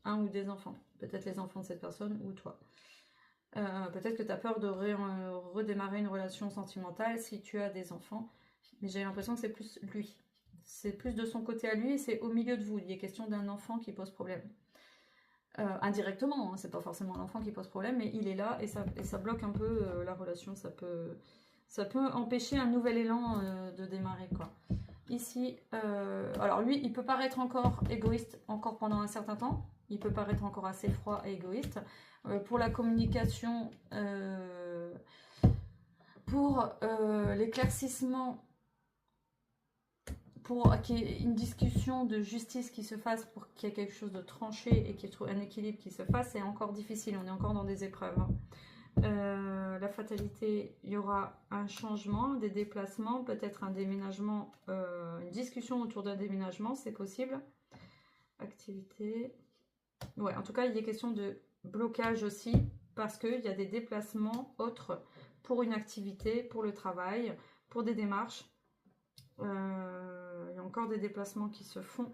un ou des enfants. Peut-être les enfants de cette personne ou toi. Peut-être que tu as peur de redémarrer une relation sentimentale si tu as des enfants. Mais j'ai l'impression que c'est plus lui. C'est plus de son côté à lui et c'est au milieu de vous. Il est question d'un enfant qui pose problème. Indirectement, hein, c'est pas forcément l'enfant qui pose problème, mais il est là et ça bloque un peu la relation. Ça peut empêcher un nouvel élan de démarrer, quoi. Ici, alors lui, il peut paraître encore égoïste encore pendant un certain temps. Il peut paraître encore assez froid et égoïste. Pour la communication, pour l'éclaircissement, pour qu'il y ait une discussion de justice qui se fasse, pour qu'il y ait quelque chose de tranché et qu'il y ait un équilibre qui se fasse, c'est encore difficile. On est encore dans des épreuves. La fatalité, il y aura un changement, des déplacements, peut-être un déménagement, une discussion autour d'un déménagement, c'est possible. Activité. Ouais, en tout cas, il y a question de blocage aussi, parce qu'il y a des déplacements autres pour une activité, pour le travail, pour des démarches. Il y a encore des déplacements qui se font.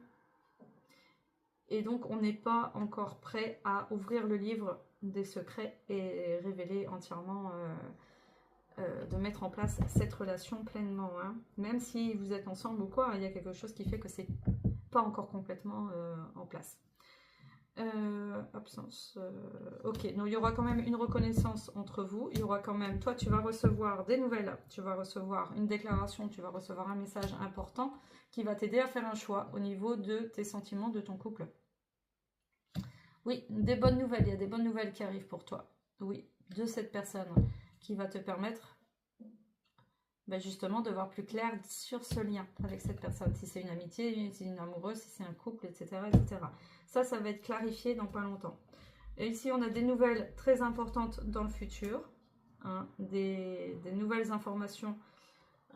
Et donc, on n'est pas encore prêt à ouvrir le livre des secrets et révéler entièrement, de mettre en place cette relation pleinement. Hein. Même si vous êtes ensemble ou quoi, il y a quelque chose qui fait que c'est pas encore complètement en place. Absence. Ok, donc il y aura quand même une reconnaissance entre vous. Il y aura quand même, toi tu vas recevoir des nouvelles, tu vas recevoir une déclaration, tu vas recevoir un message important qui va t'aider à faire un choix au niveau de tes sentiments, de ton couple. Oui, des bonnes nouvelles, il y a des bonnes nouvelles qui arrivent pour toi. Oui, de cette personne qui va te permettre justement de voir plus clair sur ce lien avec cette personne. Si c'est une amitié, si c'est une amoureuse, si c'est un couple, etc., etc. Ça va être clarifié dans pas longtemps. Et ici, on a des nouvelles très importantes dans le futur. Hein, des nouvelles informations.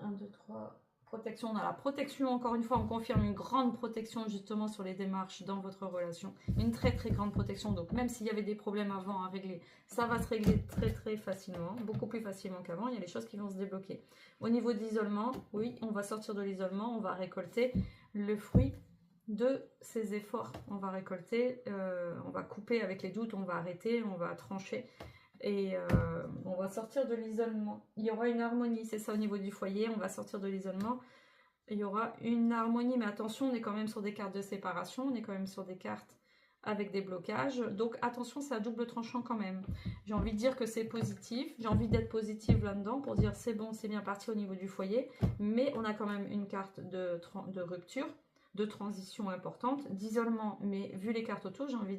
1, 2, 3... Protection. On a la protection, encore une fois, on confirme une grande protection justement sur les démarches dans votre relation. Une très très grande protection. Donc même s'il y avait des problèmes avant à régler, ça va se régler très très facilement. Beaucoup plus facilement qu'avant. Il y a des choses qui vont se débloquer. Au niveau de l'isolement, oui, on va sortir de l'isolement. On va récolter le fruit de ces efforts. On va récolter, on va couper avec les doutes, on va arrêter, on va trancher. Et on va sortir de l'isolement. Il y aura une harmonie, c'est ça au niveau du foyer. On va sortir de l'isolement. Il y aura une harmonie, mais attention, on est quand même sur des cartes de séparation. On est quand même sur des cartes avec des blocages. Donc attention, c'est à double tranchant quand même. J'ai envie de dire que c'est positif. J'ai envie d'être positive là-dedans pour dire c'est bon, c'est bien parti au niveau du foyer. Mais on a quand même une carte de rupture, de transition importante, d'isolement. Mais vu les cartes autour, j'ai envie de